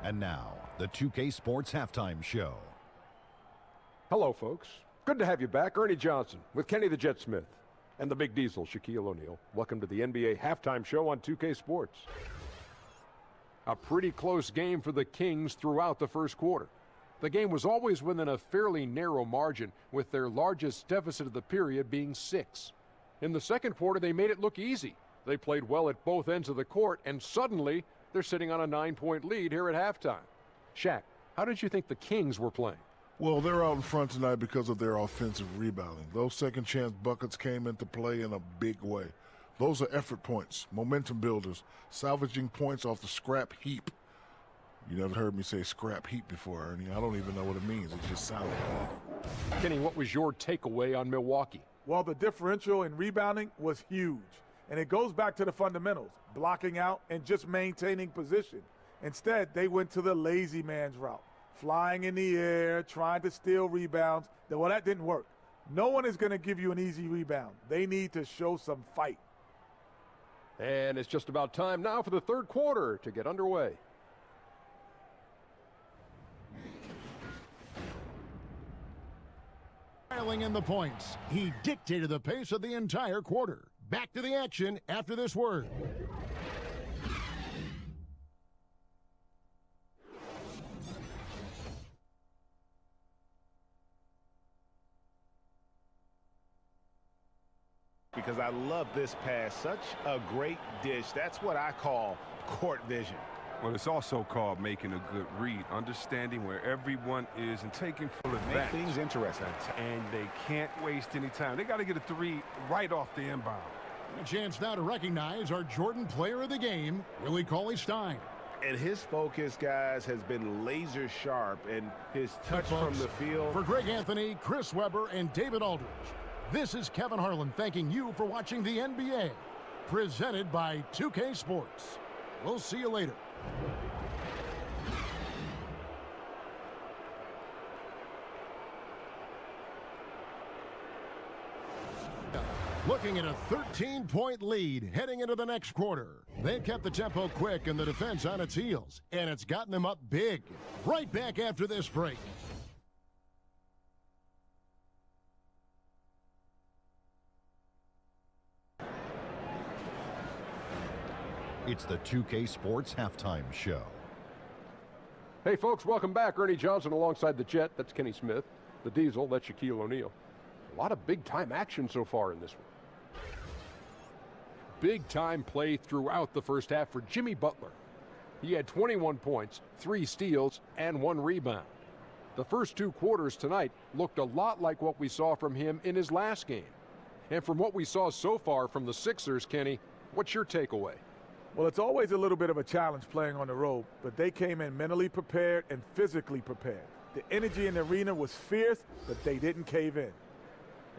And now, the 2K Sports Halftime Show. Hello, folks. Good to have you back. Ernie Johnson with Kenny the Jet Smith and the Big Diesel, Shaquille O'Neal. Welcome to the NBA Halftime Show on 2K Sports. A pretty close game for the Kings throughout the first quarter. The game was always within a fairly narrow margin, with their largest deficit of the period being 6. In the second quarter, they made it look easy. They played well at both ends of the court, and suddenly they're sitting on a 9-point lead here at halftime. Shaq, how did you think the Kings were playing? Well, they're out in front tonight because of their offensive rebounding. Those second-chance buckets came into play in a big way. Those are effort points, momentum builders, salvaging points off the scrap heap. You never heard me say scrap heap before, Ernie. I don't even know what it means. It just sounded bad. Kenny, what was your takeaway on Milwaukee? Well, the differential in rebounding was huge. And it goes back to the fundamentals, blocking out and just maintaining position. Instead, they went to the lazy man's route, flying in the air, trying to steal rebounds. Well, that didn't work. No one is going to give you an easy rebound. They need to show some fight. And it's just about time now for the third quarter to get underway. Trailing in the points, he dictated the pace of the entire quarter. Back to the action after this word. Because I love this pass. Such a great dish. That's what I call court vision. Well, it's also called making a good read, understanding where everyone is and taking full advantage. Make things interesting. And they can't waste any time. They got to get a three right off the inbound. A chance now to recognize our Jordan Player of the Game, Willie Cauley-Stein. And his focus, guys, has been laser sharp, and his touch from the field. For Greg Anthony, Chris Webber, and David Aldridge, this is Kevin Harlan thanking you for watching the NBA, presented by 2K Sports. We'll see you later. Looking at a 13-point lead heading into the next quarter. They've kept the tempo quick and the defense on its heels, and it's gotten them up big. Right back after this break. It's the 2K Sports Halftime Show. Hey, folks, welcome back. Ernie Johnson alongside the Jet. That's Kenny Smith. The Diesel, that's Shaquille O'Neal. A lot of big-time action so far in this one. Big-time play throughout the first half for Jimmy Butler. He had 21 points, 3 steals, and 1 rebound. The first 2 quarters tonight looked a lot like what we saw from him in his last game. And from what we saw so far from the Sixers, Kenny, what's your takeaway? Well, it's always a little bit of a challenge playing on the road, but they came in mentally prepared and physically prepared. The energy in the arena was fierce, but they didn't cave in.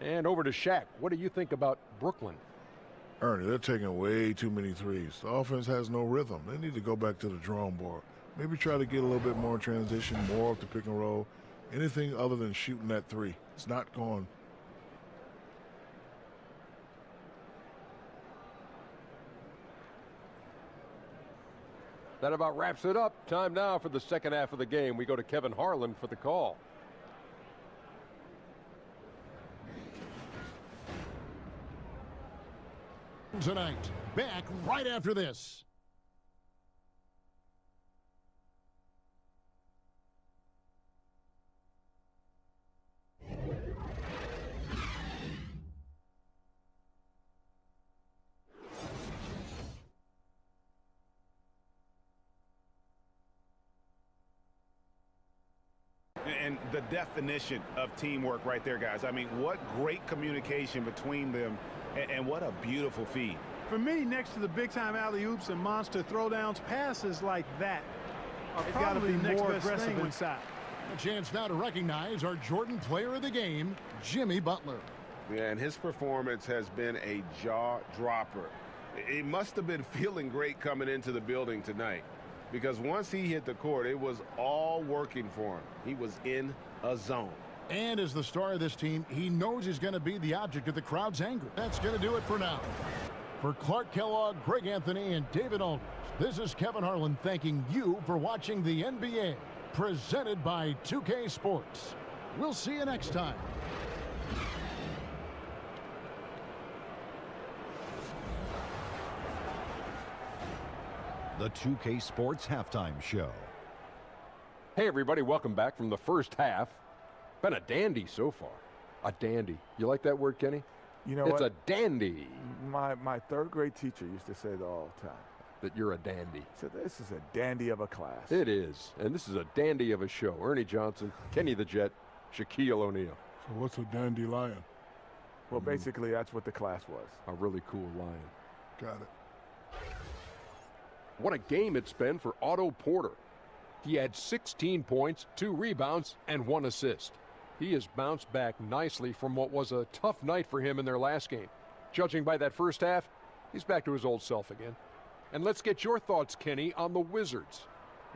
And over to Shaq. What do you think about Brooklyn? Ernie, they're taking way too many threes. The offense has no rhythm. They need to go back to the drawing board. Maybe try to get a little bit more in transition, more off the pick and roll. Anything other than shooting that three. It's not going. That about wraps it up. Time now for the second half of the game. We go to Kevin Harlan for the call. Tonight, back right after this. And the definition of teamwork right there, guys. I mean, what great communication between them, and what a beautiful feed. For me, next to the big-time alley-oops and monster throwdowns, passes like that are probably more aggressive inside. A chance now to recognize our Jordan Player of the Game, Jimmy Butler. Yeah, and his performance has been a jaw-dropper. He must have been feeling great coming into the building tonight, because once he hit the court, it was all working for him. He was in a zone. And as the star of this team, he knows he's going to be the object of the crowd's anger. That's going to do it for now. For Clark Kellogg, Greg Anthony, and David Aldridge, This is Kevin Harlan thanking you for watching the NBA, presented by 2K Sports. We'll see you next time. The 2K Sports Halftime Show. Hey, everybody, welcome back from the first half. Been a dandy so far. A dandy. You like that word, Kenny? You know it's what? a dandy. My third grade teacher used to say that all the time. That you're a dandy. He said, this is a dandy of a class. It is. And this is a dandy of a show. Ernie Johnson, Kenny the Jet, Shaquille O'Neal. So what's a dandelion? Well, basically, that's what the class was. A really cool lion. Got it. What a game it's been for Otto Porter. He had 16 points, 2 rebounds, and 1 assist. He has bounced back nicely from what was a tough night for him in their last game. Judging by that first half, he's back to his old self again. And let's get your thoughts, Kenny, on the Wizards.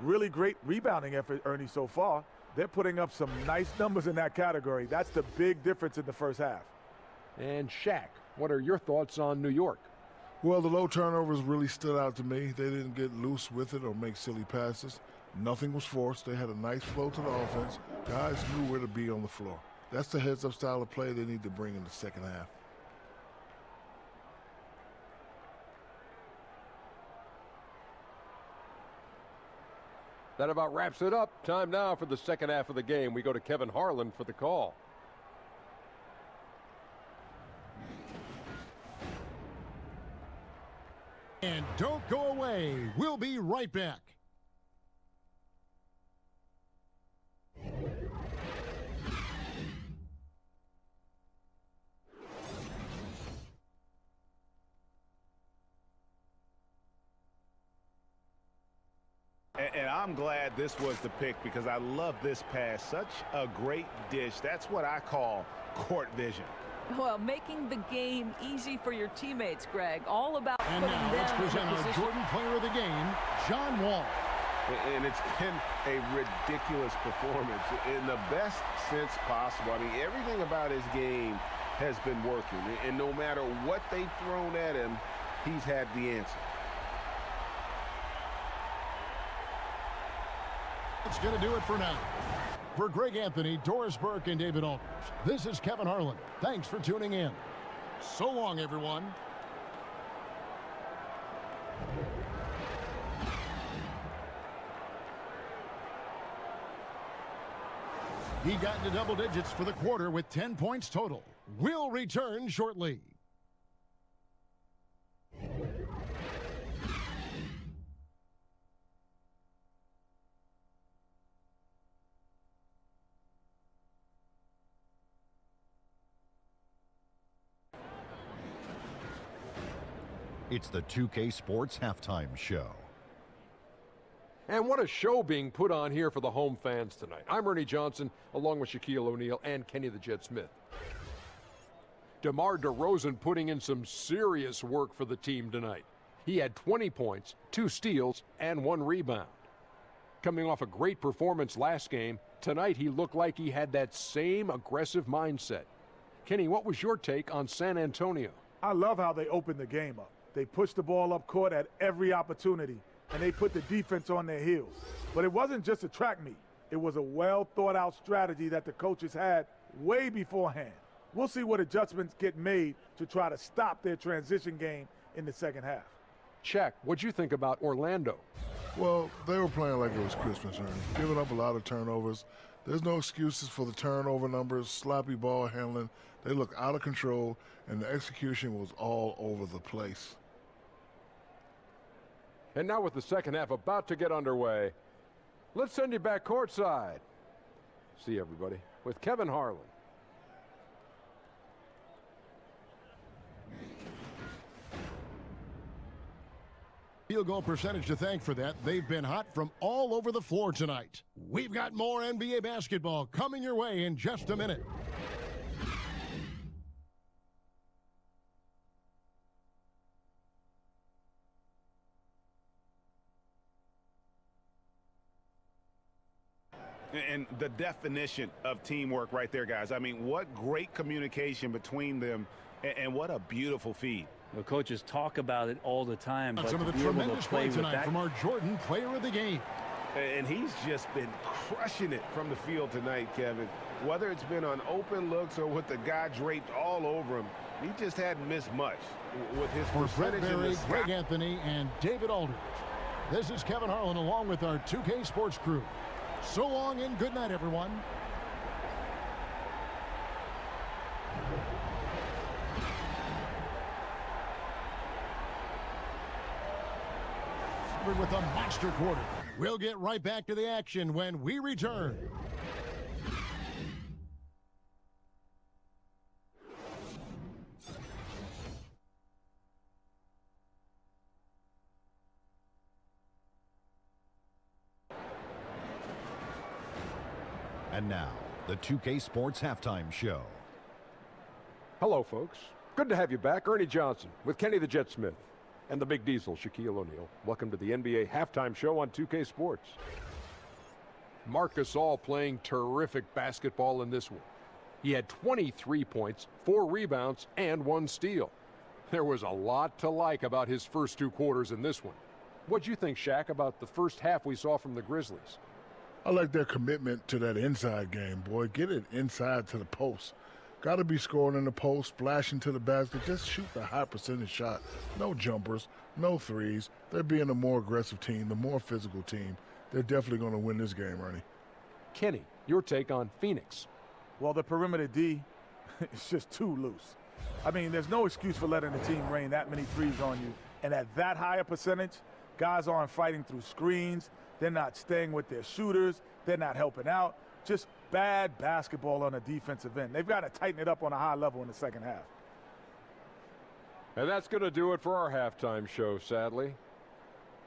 Really great rebounding effort, Ernie, so far. They're putting up some nice numbers in that category. That's the big difference in the first half. And Shaq, what are your thoughts on New York? Well, the low turnovers really stood out to me. They didn't get loose with it or make silly passes. Nothing was forced. They had a nice flow to the offense. Guys knew where to be on the floor. That's the heads-up style of play they need to bring in the second half. That about wraps it up. Time now for the second half of the game. We go to Kevin Harlan for the call. And don't go away. We'll be right back. And I'm glad this was the pick because I love this pass. Such a great dish. That's what I call court vision. Well, making the game easy for your teammates, Greg. All about And putting now them let's in the present our position. Jordan Player of the Game, John Wall. And it's been a ridiculous performance in the best sense possible. I mean, everything about his game has been working. And no matter what they've thrown at him, he's had the answer. That's going to do it for now. For Greg Anthony, Doris Burke, and David Aldridge, this is Kevin Harlan. Thanks for tuning in. So long, everyone. He got into double digits for the quarter with 10 points total. We'll return shortly. It's the 2K Sports Halftime Show. And what a show being put on here for the home fans tonight. I'm Ernie Johnson, along with Shaquille O'Neal and Kenny the Jet Smith. DeMar DeRozan putting in some serious work for the team tonight. He had 20 points, 2 steals, and 1 rebound. Coming off a great performance last game, tonight he looked like he had that same aggressive mindset. Kenny, what was your take on San Antonio? I love how they opened the game up. They pushed the ball up court at every opportunity, and they put the defense on their heels. But it wasn't just a track meet. It was a well-thought-out strategy that the coaches had way beforehand. We'll see what adjustments get made to try to stop their transition game in the second half. Check. What'd you think about Orlando? Well, they were playing like it was Christmas, Ernie. Giving up a lot of turnovers. There's no excuses for the turnover numbers, sloppy ball handling. They look out of control, and the execution was all over the place. And now with the second half about to get underway, let's send you back courtside. See everybody with Kevin Harlan. Field goal percentage to thank for that. They've been hot from all over the floor tonight. We've got more NBA basketball coming your way in just a minute. And the definition of teamwork right there, guys. I mean, what great communication between them, and what a beautiful feed. The coaches talk about it all the time. But some of the tremendous play tonight from our Jordan Player of the Game. And he's just been crushing it from the field tonight, Kevin. Whether it's been on open looks or with the guy draped all over him, he just hadn't missed much with his percentage in the Greg Anthony, and David Aldridge. This is Kevin Harlan along with our 2K Sports crew. So long and good night, everyone. With a monster quarter. We'll get right back to the action when we return. And now, the 2K Sports Halftime Show. Hello, folks. Good to have you back. Ernie Johnson with Kenny the Jet Smith and the Big Diesel, Shaquille O'Neal. Welcome to the NBA Halftime Show on 2K Sports. Marc Gasol playing terrific basketball in this one. He had 23 points, 4 rebounds, and 1 steal. There was a lot to like about his first 2 quarters in this one. What'd you think, Shaq, about the first half we saw from the Grizzlies? I like their commitment to that inside game, boy. Get it inside to the post. Got to be scoring in the post, splashing to the basket. Just shoot the high percentage shot. No jumpers, no threes. They're being a more aggressive team, the more physical team. They're definitely going to win this game, Ernie. Kenny, your take on Phoenix. Well, the perimeter D is just too loose. I mean, there's no excuse for letting the team rain that many threes on you. And at that high a percentage, guys aren't fighting through screens. They're not staying with their shooters. They're not helping out. Just bad basketball on the defensive end. They've got to tighten it up on a high level in the second half. And that's going to do it for our halftime show, sadly.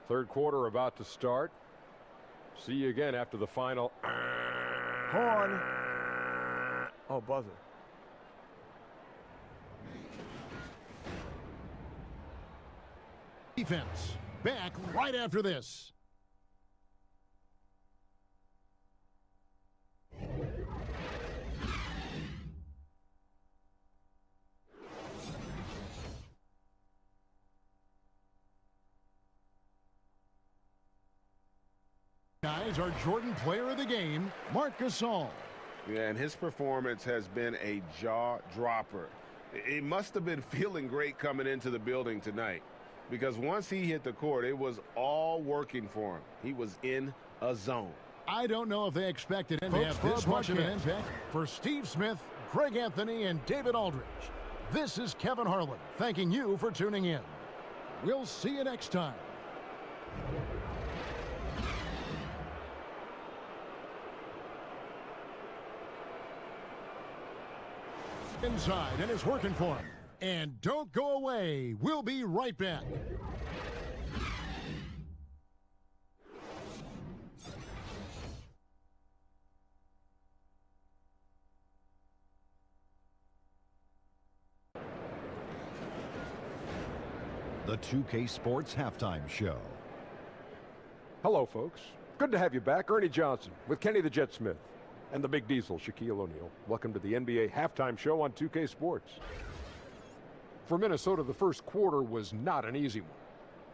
Third quarter about to start. See you again after the final. Horn. Oh, buzzer. Defense back right after this. Guys, our Jordan Player of the Game, Marc Gasol. Yeah, and his performance has been a jaw-dropper. He must have been feeling great coming into the building tonight, because once he hit the court, it was all working for him. He was in a zone. I don't know if they expected him to have this much of an impact. For Steve Smith, Greg Anthony, and David Aldridge, this is Kevin Harlan thanking you for tuning in. We'll see you next time. Inside, and it's working for him. And don't go away. We'll be right back. The 2K Sports Halftime Show. Hello, folks. Good to have you back. Ernie Johnson with Kenny the Jet Smith and the Big Diesel, Shaquille O'Neal. Welcome to the NBA Halftime Show on 2K Sports. For Minnesota, the first quarter was not an easy one.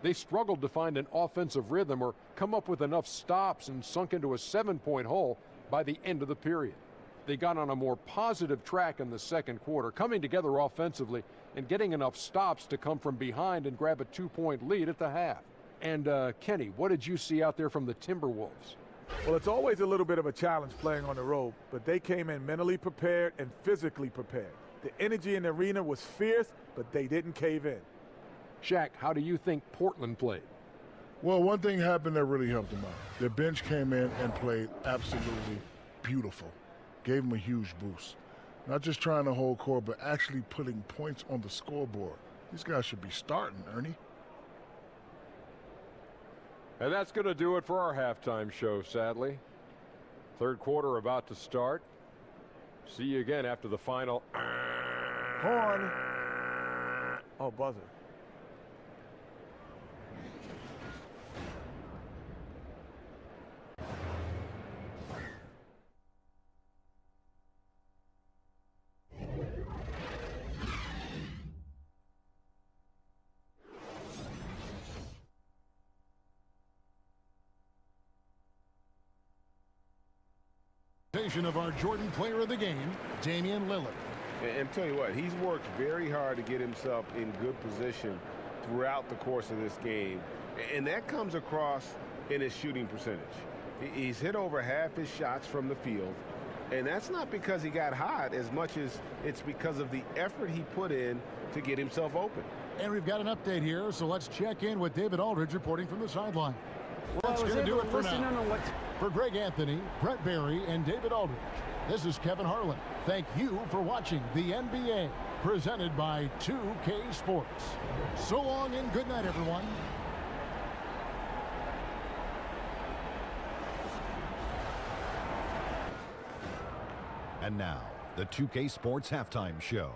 They struggled to find an offensive rhythm or come up with enough stops and sunk into a 7-point hole by the end of the period. They got on a more positive track in the second quarter, coming together offensively and getting enough stops to come from behind and grab a 2-point lead at the half. And, Kenny, what did you see out there from the Timberwolves? Well, it's always a little bit of a challenge playing on the road, but they came in mentally prepared and physically prepared. The energy in the arena was fierce, but they didn't cave in. Shaq, how do you think Portland played? Well, one thing happened that really helped them out. Their bench came in and played absolutely beautiful. Gave them a huge boost. Not just trying to hold court, but actually putting points on the scoreboard. These guys should be starting, Ernie. And that's going to do it for our halftime show, sadly. Third quarter about to start. See you again after the final. Horn. Oh, buzzer. presentation of our Jordan Player of the Game, Damian Lillard. And tell you what, he's worked very hard to get himself in good position throughout the course of this game. And that comes across in his shooting percentage. He's hit over half his shots from the field. And that's not because he got hot as much as it's because of the effort he put in to get himself open. And we've got an update here, so let's check in with David Aldridge reporting from the sideline. Well, that's going to do it for now. For Greg Anthony, Brett Barry, and David Aldridge, this is Kevin Harlan. Thank you for watching the NBA, presented by 2K Sports. So long and good night, everyone. And now, the 2K Sports Halftime Show.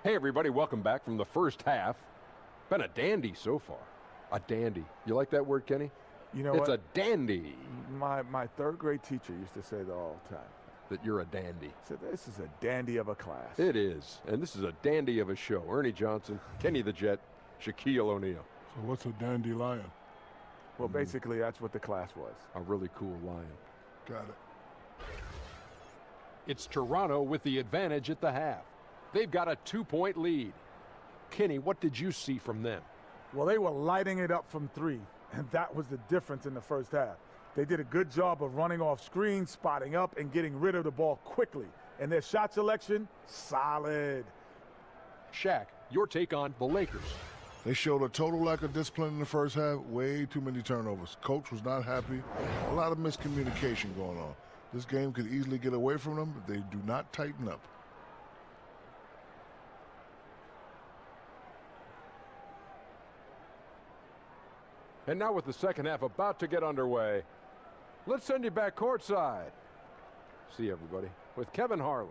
Hey, everybody, welcome back from the first half. Been a dandy so far. A dandy. You like that word, Kenny? You know it's what? a dandy. My third grade teacher used to say that all the time. That you're a dandy. So this is a dandy of a class. It is. And this is a dandy of a show. Ernie Johnson, Kenny the Jet, Shaquille O'Neal. So what's a dandelion? Well, basically, that's what the class was. A really cool lion. Got it. It's Toronto with the advantage at the half. They've got a 2-point lead. Kenny, what did you see from them? Well, they were lighting it up from three, and that was the difference in the first half. They did a good job of running off screens, spotting up, and getting rid of the ball quickly. And their shot selection, solid. Shaq, your take on the Lakers. They showed a total lack of discipline in the first half. Way too many turnovers. Coach was not happy. A lot of miscommunication going on. This game could easily get away from them if they do not tighten up. And now with the second half about to get underway, let's send you back courtside. See everybody with Kevin Harlan.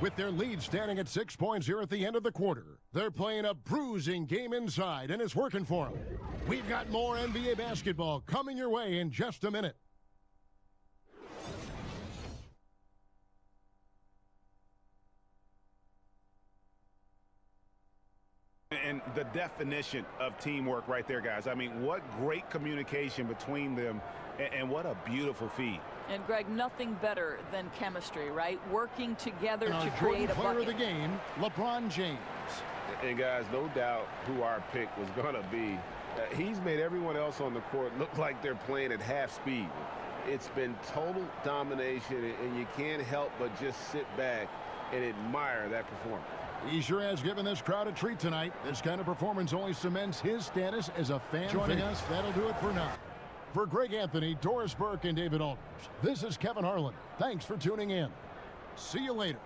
With their lead standing at 6 points here at the end of the quarter, they're playing a bruising game inside, and it's working for them. We've got more NBA basketball coming your way in just a minute. And the definition of teamwork right there, guys. I mean, what great communication between them, and what a beautiful feed. And, Greg, nothing better than chemistry, right? Working together to create a player bucket. of the game, LeBron James. And, guys, no doubt who our pick was going to be. He's made everyone else on the court look like they're playing at half speed. It's been total domination, and you can't help but just sit back and admire that performance. He sure has given this crowd a treat tonight. This kind of performance only cements his status as a fan. Joining us, that'll do it for now. For Greg Anthony, Doris Burke, and David Aldridge, this is Kevin Harlan. Thanks for tuning in. See you later.